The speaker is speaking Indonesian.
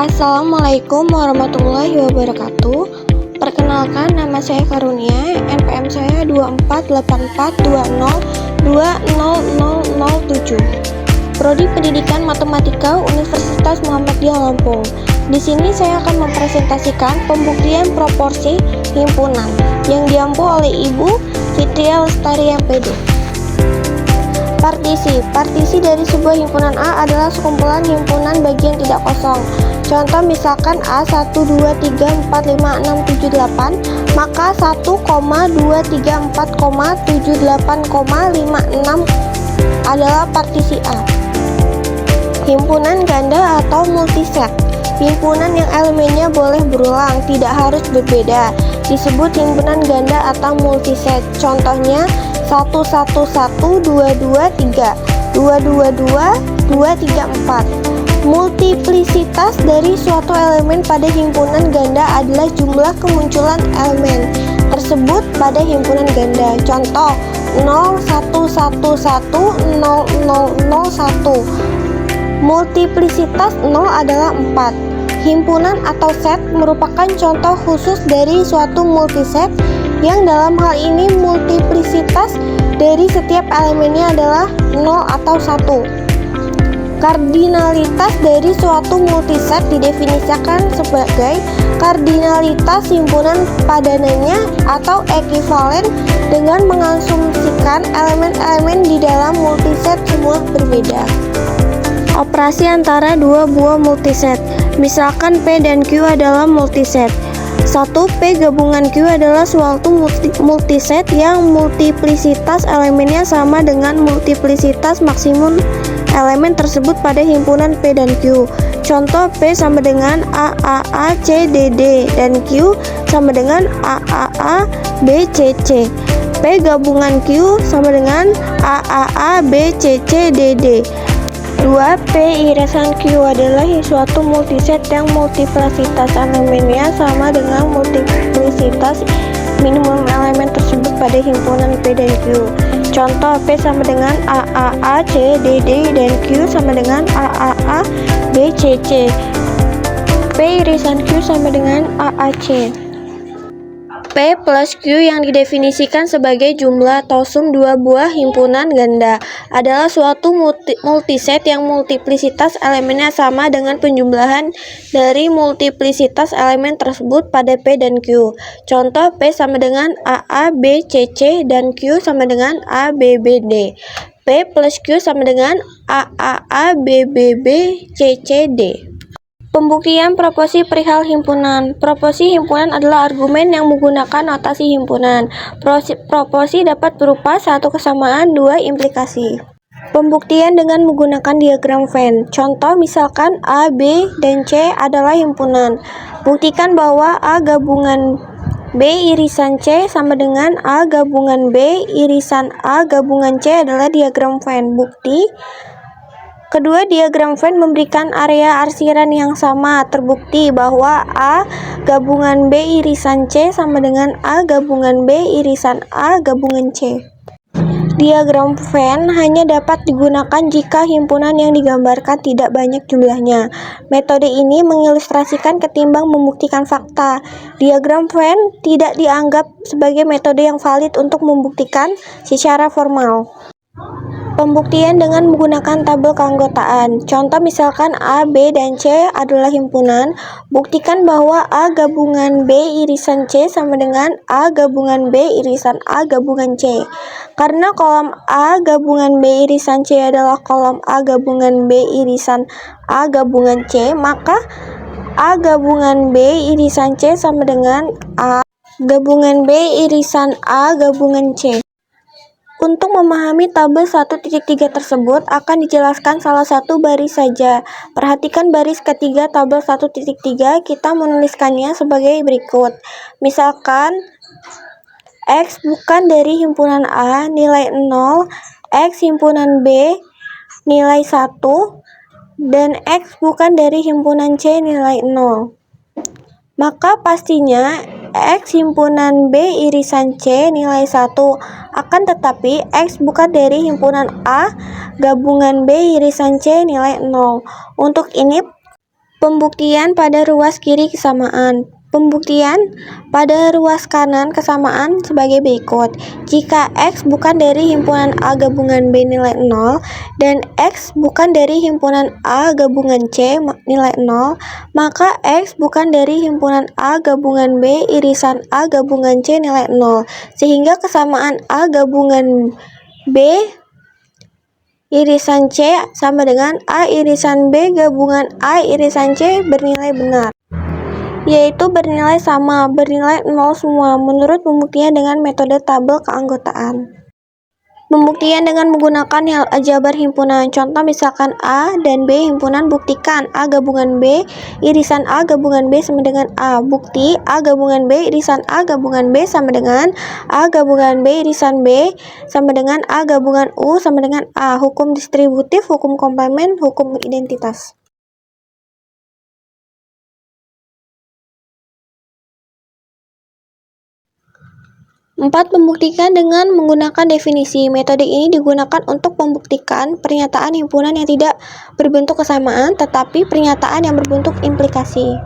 Assalamualaikum warahmatullahi wabarakatuh. Perkenalkan, nama saya Karunia, NPM saya 248420200007. Prodi Pendidikan Matematika Universitas Muhammadiyah Lampung. Di sini saya akan mempresentasikan pembuktian proporsi himpunan yang diampu oleh Ibu Fitria Lestari MPD. Partisi dari sebuah himpunan A adalah sekumpulan himpunan bagian tidak kosong. Contoh misalkan A 1, 2, 3, 4, 5, 6, 7, 8, maka 1, 2, 3, 4, 7, 8, 5, 6 adalah partisi A. Himpunan ganda atau multiset. Himpunan yang elemennya boleh berulang, tidak harus berbeda, disebut himpunan ganda atau multiset. Contohnya 1, 1, 1, 2, 2, 3, 2, 2, 2, 2, 3, 4. Multiplisitas dari suatu elemen pada himpunan ganda adalah jumlah kemunculan elemen tersebut pada himpunan ganda. Contoh 0, 1, 1, 1, 0, 0, 0, 1. Multiplisitas 0 adalah 4. Himpunan atau set merupakan contoh khusus dari suatu multiset yang dalam hal ini multiplisitas dari setiap elemennya adalah 0 atau 1. Kardinalitas dari suatu multiset didefinisikan sebagai kardinalitas himpunan padanannya atau ekuivalen dengan mengasumsikan elemen-elemen di dalam multiset semua berbeda. Operasi antara dua buah multiset. Misalkan P dan Q adalah multiset. 1. P gabungan Q adalah suatu multiset yang multiplisitas elemennya sama dengan multiplisitas maksimum elemen tersebut pada himpunan P dan Q. Contoh P sama dengan A, C, D, D, dan Q sama dengan A, B, C, C. P gabungan Q sama dengan A, B, C, C, D, D. 2. P irisan Q adalah suatu multiset yang multiplisitas elemennya sama dengan multiplisitas minimum elemen tersebut pada himpunan P dan Q. Contoh P sama dengan A, C, D, D, dan Q sama dengan A, B, C, C. P irisan Q sama dengan A, C. P plus Q yang didefinisikan sebagai jumlah atau sum dua buah himpunan ganda adalah suatu multiset yang multiplisitas elemennya sama dengan penjumlahan dari multiplisitas elemen tersebut pada P dan Q. Contoh P sama dengan A, B, C, C, dan Q sama dengan A, B, B, D. P plus Q sama dengan A, B, B, B, C, C, D. Pembuktian proporsi perihal himpunan. Proporsi himpunan adalah argumen yang menggunakan notasi himpunan. Proporsi dapat berupa satu kesamaan, dua implikasi. Pembuktian dengan menggunakan diagram Venn. Contoh misalkan A, B, dan C adalah himpunan. Buktikan bahwa A gabungan B irisan C sama dengan A gabungan B irisan A gabungan C adalah diagram Venn. Bukti kedua diagram Venn memberikan area arsiran yang sama. Terbukti bahwa A gabungan B irisan C sama dengan A gabungan B irisan A gabungan C. Diagram Venn hanya dapat digunakan jika himpunan yang digambarkan tidak banyak jumlahnya. Metode ini mengilustrasikan ketimbang membuktikan fakta. Diagram Venn tidak dianggap sebagai metode yang valid untuk membuktikan secara formal. Pembuktian dengan menggunakan tabel keanggotaan. Contoh misalkan A, B, dan C adalah himpunan. Buktikan bahwa A gabungan B irisan C sama dengan A gabungan B irisan A gabungan C. Karena kolom A gabungan B irisan C adalah kolom A gabungan B irisan A gabungan C, maka A gabungan B irisan C sama dengan A gabungan B irisan A gabungan C. Untuk memahami tabel 1.3 tersebut akan dijelaskan salah satu baris saja. Perhatikan baris ketiga tabel 1.3, kita menuliskannya sebagai berikut. Misalkan X bukan dari himpunan A nilai 0, X himpunan B nilai 1, dan X bukan dari himpunan C nilai 0. Maka pastinya X himpunan B irisan C nilai 1, akan tetapi X bukan dari himpunan A gabungan B irisan C nilai 0. Untuk ini Pembuktian pada ruas kiri kesamaan. Pembuktian pada ruas kanan kesamaan sebagai berikut. Jika X bukan dari himpunan A gabungan B nilai 0, dan X bukan dari himpunan A gabungan C nilai 0, maka X bukan dari himpunan A gabungan B irisan A gabungan C nilai 0, sehingga kesamaan A gabungan B irisan C sama dengan A irisan B gabungan A irisan C bernilai benar, yaitu bernilai sama, bernilai 0 semua, menurut pembuktian dengan metode tabel keanggotaan. Pembuktian dengan menggunakan aljabar himpunan. Contoh misalkan A dan B himpunan, buktikan A gabungan B irisan A gabungan B sama dengan A. Bukti A gabungan B irisan A gabungan B sama dengan A gabungan B irisan B sama dengan A gabungan U sama dengan A. Hukum distributif, hukum komplement, hukum identitas. 4. Membuktikan dengan menggunakan definisi. Metode ini digunakan untuk membuktikan pernyataan himpunan yang tidak berbentuk kesamaan, tetapi pernyataan yang berbentuk implikasi.